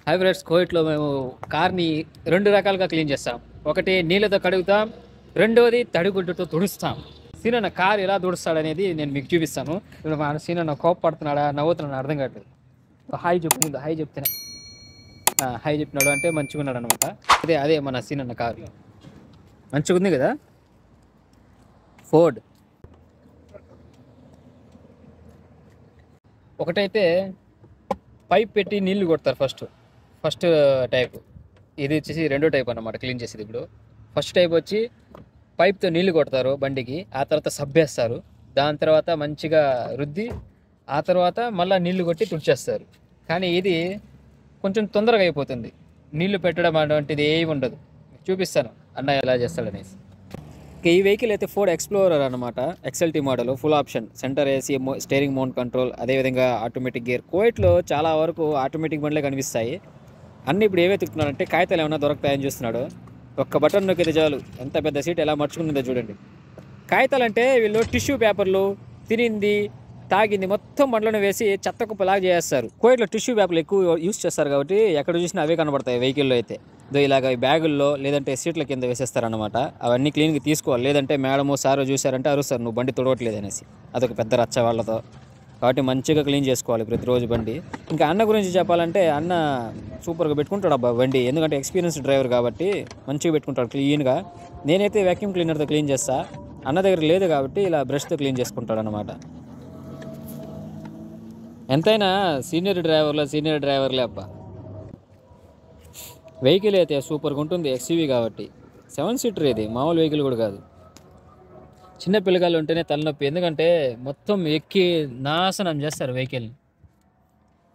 Hybrids కోవిట్లో మేము కార్ని 2 రకాలుగా క్లీన్ చేస్తాం. ఒకటి నీళ్ళతో కడుగుతాం. రెండోది తడిగుడ్డతో తుడుస్తాం. సీనన్న కార్ ఎలా తుడుస్తాడనేది నేను మీకు చూపిస్తాను. ఇప్పుడు మన సీనన్న కోప్పడుతున్నాడా, నవ్వుతున్నాడా అర్థం కావట్లేదు. హాయ్ చెప్పు ముందు. హాయ్ చెప్తేనే హాయ్ చెప్పినాడు అంటే మంచిగున్నాడు అనమాట. అదే అదే మన సీనన్న కారు మంచిగుంది కదా, ఫోర్డ్. ఒకటైతే పైప్ పెట్టి నీళ్లు కొడతారు ఫస్ట్ టైప్. ఇది వచ్చేసి రెండో టైప్ అన్నమాట క్లీన్ చేసేది. ఇప్పుడు ఫస్ట్ టైప్ వచ్చి పైప్తో నీళ్లు కొడతారు బండికి, ఆ తర్వాత సబ్బేస్తారు, దాని తర్వాత మంచిగా రుద్ది, ఆ తర్వాత మళ్ళీ నీళ్లు కొట్టి తుడిచేస్తారు. కానీ ఇది కొంచెం తొందరగా అయిపోతుంది, నీళ్లు పెట్టడం అటువంటిది ఏమి ఉండదు. చూపిస్తాను అన్న ఎలా చేస్తాడనేసి. ఈ వెహికల్ అయితే ఫోర్డ్ ఎక్స్ప్లోరర్ అనమాట, XLT model, full option, centre AC, steering mount control, అదేవిధంగా ఆటోమేటిక్ గేర్. కోవిట్లో చాలా వరకు ఆటోమేటిక్ బండ్లే కనిపిస్తాయి. అన్నీ ఇప్పుడు ఏవే తిప్పుతున్నాడంటే కాగితాలు ఏమైనా దొరుకుతాయని చూస్తున్నాడు. ఒక్క బటన్ నొక్కితే చాలు ఎంత పెద్ద సీట్ ఎలా మర్చుకుంటుందో చూడండి. కాగితాలు అంటే వీళ్ళు టిష్యూ పేపర్లు, తినింది తాగింది మొత్తం బండ్లను వేసి చెత్త కుప్పలాగా చేస్తారు. కోవిట్లో టిష్యూ పేపర్లు ఎక్కువ యూస్ చేస్తారు కాబట్టి ఎక్కడ చూసినా అవే కనబడతాయి వెహికల్లో అయితే. ఇలాగ బ్యాగుల్లో లేదంటే సీట్ల కింద వేసేస్తారనమాట. అవన్నీ క్లీన్గా తీసుకోవాలి, లేదంటే మేడము సారో చూసారంటే అరుస్తారు నువ్వు బండి తుడవట్లేదు అనేసి. అదొక పెద్ద రచ్చ వాళ్ళతో. కాబట్టి మంచిగా క్లీన్ చేసుకోవాలి ప్రతిరోజు బండి. ఇంకా అన్న గురించి చెప్పాలంటే అన్న సూపర్గా పెట్టుకుంటాడు అబ్బా బండి, ఎందుకంటే ఎక్స్పీరియన్స్ డ్రైవర్ కాబట్టి మంచిగా పెట్టుకుంటాడు క్లీన్గా. నేనైతే వ్యాక్యూమ్ క్లీనర్తో క్లీన్ చేస్తా, అన్న దగ్గర లేదు కాబట్టి ఇలా బ్రష్తో క్లీన్ చేసుకుంటాడు అనమాట. ఎంతైనా సీనియర్ డ్రైవర్లే అబ్బా. వెహికల్ అయితే సూపర్గా ఉంటుంది, ఎక్స్యూవీ కాబట్టి. 7 సీటర్ ఇది, మామూలు వెహికల్ కూడా కాదు. చిన్న పిల్లగాళ్ళు ఉంటేనే తలనొప్పి, ఎందుకంటే మొత్తం ఎక్కి నాశనం చేస్తారు వెహికల్ని.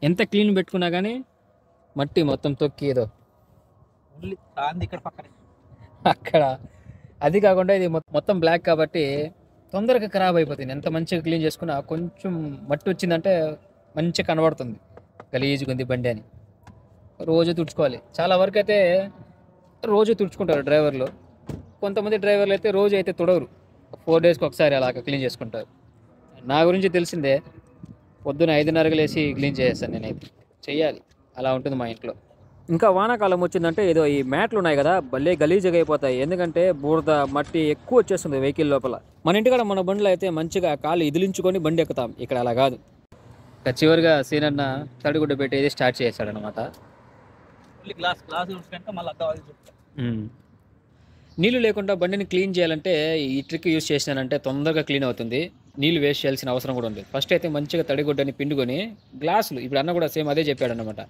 ఎంత క్లీన్ పెట్టుకున్నా కానీ మట్టి మొత్తం తొక్కి ఏదో అక్కడ. అది కాకుండా ఇది మొత్తం బ్లాక్ కాబట్టి తొందరగా ఖరాబ్ అయిపోతుంది. ఎంత మంచిగా క్లీన్ చేసుకున్నా కొంచెం మట్టి వచ్చిందంటే మంచిగా కనబడుతుంది గలీజ్గా ఉంది బండి అని. రోజు తుడుచుకోవాలి. చాలా వరకు అయితే రోజు తుడుచుకుంటారు డ్రైవర్లు. కొంతమంది డ్రైవర్లు అయితే రోజు అయితే తుడవరు, 4 డేస్కి ఒకసారి అలాగ క్లీన్ చేసుకుంటారు. నా గురించి తెలిసిందే, పొద్దున 5:30కి లేచి క్లీన్ చేసేస్తాను నేనైతే. చెయ్యాలి, అలా ఉంటుంది మా ఇంట్లో. ఇంకా వానాకాలం వచ్చిందంటే ఏదో ఈ మ్యాట్లు ఉన్నాయి కదా భలే గలీజ్గా అయిపోతాయి, ఎందుకంటే బురద మట్టి ఎక్కువ వచ్చేస్తుంది వెహికల్ లోపల. మన ఇంటికాడ మన బండ్లో అయితే మంచిగా కాళ్ళు ఇదిలించుకొని బండి ఎక్కుతాం, ఇక్కడ అలా కాదు. చివరిగా సీనన్న తడిగుడ్డ పెట్టేది స్టార్ట్ చేశాడనమాట. నీళ్ళు లేకుండా బండిని క్లీన్ చేయాలంటే ఈ ట్రిక్ యూస్ చేసినానంటే తొందరగా క్లీన్ అవుతుంది, నీళ్ళు వేస్ట్ చేయాల్సిన అవసరం కూడా ఉంది. ఫస్ట్ అయితే మంచిగా తడిగుడ్డని పిండుకొని గ్లాసులు, ఇప్పుడు అన్న కూడా సేమ్ అదే చెప్పాడు అనమాట,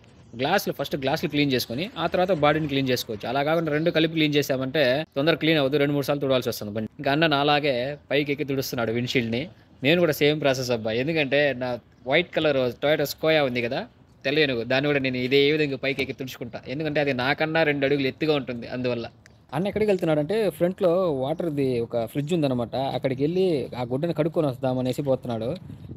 ఫస్ట్ గ్లాసులు క్లీన్ చేసుకొని ఆ తర్వాత బాడీని క్లీన్ చేసుకోవచ్చు. అలా కాకుండా రెండు కలిపి క్లీన్ చేసామంటే తొందరగా క్లీన్ అవుతుంది, 2-3 సార్లు తుడవాల్సి వస్తుంది బండి. ఇంకా అన్న నాలాగే పైకి ఎక్కి తుడుస్తున్నాడు విండ్షీల్డ్ని. నేను కూడా సేమ్ ప్రాసెస్ అబ్బా, ఎందుకంటే నా వైట్ కలర్ టొయోటా స్కోయా ఉంది కదా తెలియను, దాన్ని కూడా నేను ఇదే విధంగా పైకి ఎక్కి తుడుచుకుంటా, ఎందుకంటే అది నాకన్నా 2 అడుగులు ఎత్తుగా ఉంటుంది. అందువల్ల అన్న ఎక్కడికి వెళ్తున్నాడంటే ఫ్రంట్లో వాటర్ది ఒక ఫ్రిడ్జ్ ఉందన్నమాట, అక్కడికి వెళ్ళి ఆ గుడ్డని కడుక్కొని వస్తామనేసి పోతున్నాడు.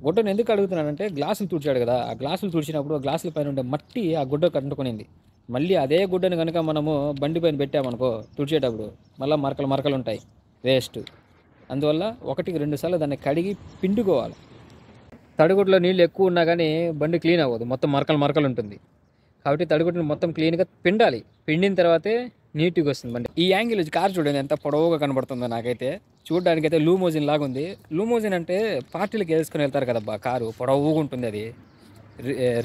గుడ్డను ఎందుకు కడుగుతున్నాడంటే గ్లాసులు తుడిచాడు కదా, ఆ గ్లాసులు తుడిచినప్పుడు ఆ గ్లాసుల పైన ఉండే మట్టి ఆ గుడ్డ కంటుకునింది. మళ్ళీ అదే గుడ్డని కనుక మనము బండి పైన పెట్టామనుకో తుడిచేటప్పుడు మళ్ళీ మరకలు ఉంటాయి, వేస్ట్. అందువల్ల 1-2 సార్లు దాన్ని కడిగి పిండుకోవాలి. తడిగుడ్డలో నీళ్ళు ఎక్కువ ఉన్నా కానీ బండి క్లీన్ అవ్వదు, మొత్తం మరకలు ఉంటుంది. కాబట్టి తడిగుడ్డని మొత్తం క్లీన్గా పిండాలి, పిండిన తర్వాతే నీట్గా వస్తుంది బండి. ఈ యాంగిల్ కార్ చూడండి ఎంత పొడవుగా కనబడుతుందో, నాకైతే చూడడానికి అయితే లూమోజిన్ లాగా ఉంది. లూమోజిన్ అంటే పార్టీలకు వేసుకుని వెళ్తారు కదబ్బా, కారు పొడవుగా ఉంటుంది, అది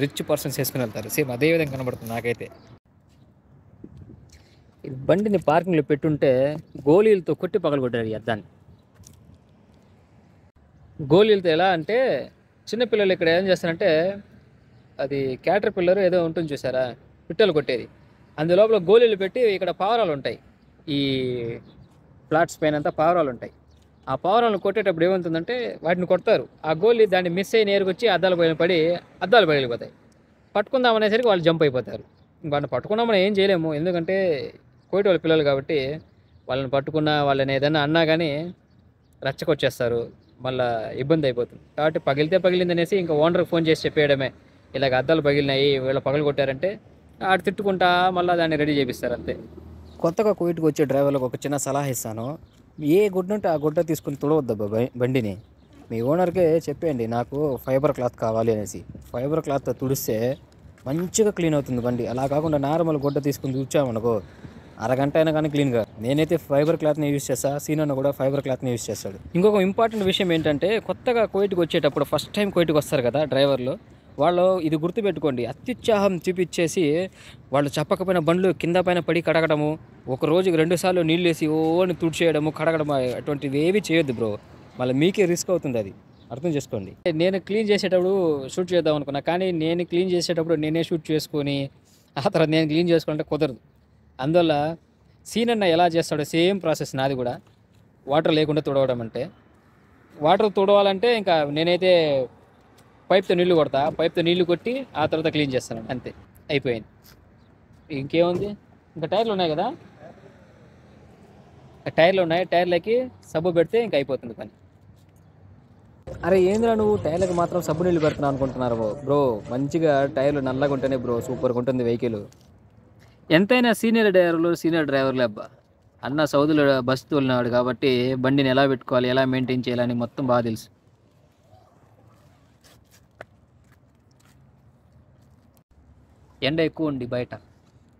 రిచ్ పర్సన్స్ వేసుకుని వెళ్తారు, సేమ్ అదే విధంగా కనబడుతుంది నాకైతే. ఈ బండిని పార్కింగ్లో పెట్టుంటే గోళీలతో కొట్టి పగలగొట్టారు ఈ అద్దాన్ని. గోళీలతో ఎలా అంటే చిన్నపిల్లలు ఇక్కడ ఏం చేస్తారంటే అది క్యాటర్ పిల్లర్ ఏదో ఉంటుంది చూసారా, పిట్టలు కొట్టేది, అందులోపల గోళీలు పెట్టి ఇక్కడ పావురాలు ఉంటాయి, ఈ ఫ్లాట్స్ పైన అంతా పావురాలు ఉంటాయి. ఆ పావురాలను కొట్టేటప్పుడు ఏమవుతుందంటే వాటిని కొడతారు, ఆ గోళీ దాన్ని మిస్ అయ్యి నేరుకొచ్చి అద్దాల పైన పడి అద్దాలు పగిలిపోతాయి. పట్టుకుందాం అనేసరికి వాళ్ళు జంప్ అయిపోతారు. వాళ్ళని పట్టుకున్నామని ఏం చేయలేము, ఎందుకంటే కోటి వాళ్ళ పిల్లలు కాబట్టి వాళ్ళని పట్టుకున్నా వాళ్ళని ఏదైనా అన్నా కానీ రచ్చకొచ్చేస్తారు, మళ్ళీ ఇబ్బంది అయిపోతుంది. కాబట్టి పగిలితే పగిలింది అనేసి ఇంకా ఓనర్కి ఫోన్ చేసి చెప్పేయడమే, ఇలాగ అద్దాలు పగిలినాయి వీళ్ళు పగలు కొట్టారంటే ఆడు తిట్టుకుంటా మళ్ళీ దాన్ని రెడీ చేపిస్తారు అంతే. కొత్తగా కోవిట్కి వచ్చే డ్రైవర్లకు ఒక చిన్న సలహా ఇస్తాను, ఏ గుడ్డ ఉంటే ఆ గుడ్డ తీసుకుని తుడవద్దబ్బా బండిని. మీ ఓనర్కే చెప్పేయండి నాకు ఫైబర్ క్లాత్ కావాలి అనేసి, ఫైబర్ క్లాత్ తుడిస్తే మంచిగా క్లీన్ అవుతుంది బండి. అలా కాకుండా నార్మల్ గుడ్డ తీసుకుని కూర్చామనుకో అరగంట అయినా కానీ క్లీన్గా. నేనైతే ఫైబర్ క్లాత్ని యూస్ చేస్తా, సీనన్న కూడా ఫైబర్ క్లాత్ని యూస్ చేస్తాడు. ఇంకొక ఇంపార్టెంట్ విషయం ఏంటంటే కొత్తగా కోయిట్కి వచ్చేటప్పుడు ఫస్ట్ టైం కోయిట్కి వస్తారు కదా డ్రైవర్లు, వాళ్ళు ఇది గుర్తుపెట్టుకోండి, అత్యుత్సాహం చూపించేసి వాళ్ళు చెప్పకపోయిన బండ్లు కింద పైన పడి కడగడము, ఒక రోజుకి 2 సార్లు నీళ్ళు వేసి ఓని తుడిచేయడము కడగడం అటువంటివి ఏవి చేయొద్దు బ్రో. మళ్ళీ మీకే రిస్క్ అవుతుంది, అది అర్థం చేసుకోండి. నేను క్లీన్ చేసేటప్పుడు షూట్ చేద్దాం అనుకున్నా, కానీ నేను క్లీన్ చేసేటప్పుడు నేనే షూట్ చేసుకొని ఆ తర్వాత నేను క్లీన్ చేసుకుంటే కుదరదు. అందువల్ల సీనన్న ఎలా చేస్తాడో సేమ్ ప్రాసెస్ నాది కూడా. వాటర్ లేకుండా తుడవడం అంటే, వాటర్ తుడవాలంటే ఇంకా నేనైతే పైప్తో నీళ్లు కొడతా, పైప్తో నీళ్లు కొట్టి ఆ తర్వాత క్లీన్ చేస్తాను, అంతే అయిపోయింది. ఇంకేముంది, ఇంకా టైర్లు ఉన్నాయి కదా, టైర్లు ఉన్నాయి, టైర్లకి సబ్బు పెడితే ఇంకా అయిపోతుంది పని. అరే ఏంద్రా నువ్వు టైర్లకు మాత్రం సబ్బు నీళ్ళు పెడుతున్నావు అనుకుంటున్నారు బ్రో. మంచిగా టైర్లు నల్లగా ఉంటేనే బ్రో సూపర్గా ఉంటుంది వెహికల్. ఎంతైనా సీనియర్ డ్రైవర్లే అబ్బా. అన్న సౌదీలో బస్సు తోలినాడు కాబట్టి బండిని ఎలా పెట్టుకోవాలి, ఎలా మెయింటైన్ చేయాలని మొత్తం బాగా తెలుసు. ఎండ ఎక్కువ ఉంది బయట,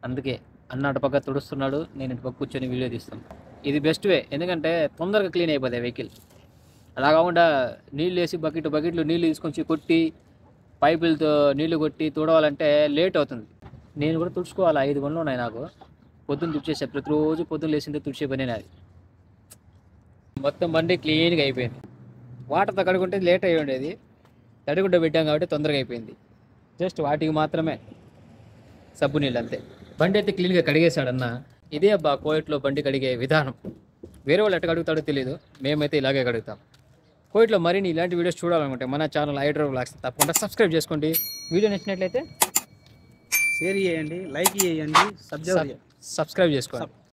అందుకే అన్న అటుపక్క తుడుస్తున్నాడు, నేను ఇటుపక్క కూర్చొని వీడియో తీస్తాను. ఇది బెస్ట్ వే, ఎందుకంటే తొందరగా క్లీన్ అయిపోతాయి వెహికల్. అలా కాకుండా నీళ్ళు వేసి బకెట్లు నీళ్ళు తీసుకొచ్చి కొట్టి పైపులతో నీళ్లు కొట్టి తుడవాలంటే లేట్ అవుతుంది. నేను కూడా తుడుచుకోవాలి, 5 బండ్లు ఉన్నాయి నాకు. పొద్దున్న తుడిచేసా, ప్రతిరోజు పొద్దున్న లేచిందే తుడిచే పనే నాది. మొత్తం బండి క్లీన్గా అయిపోయింది. వాటర్తో కడుక్కుంటే లేట్ అయ్యి ఉండేది, తడిగుడ్డ పెట్టాం కాబట్టి తొందరగా అయిపోయింది. జస్ట్ వాటికి మాత్రమే సబ్బు నీళ్ళు అంతే. బండి అయితే క్లీన్గా కడిగేశాడన్న. ఇదే అబ్బా కోయిట్లో బండి కడిగే విధానం. వేరే వాళ్ళు ఎట్ట కడుగుతాడో తెలియదు, మేమైతే ఇలాగే కడుగుతాం. కోయిట్లో మరిన్ని ఇలాంటి వీడియోస్ చూడాలనుకుంటే మన ఛానల్ ఐడ్రో వ్లాగ్స్ తప్పకుండా సబ్స్క్రైబ్ చేసుకోండి. వీడియో నచ్చినట్లయితే షేర్ చేయండి, లైక్ చేయండి, సబ్స్క్రైబ్ సబ్స్క్రైబ్ చేసుకోండి.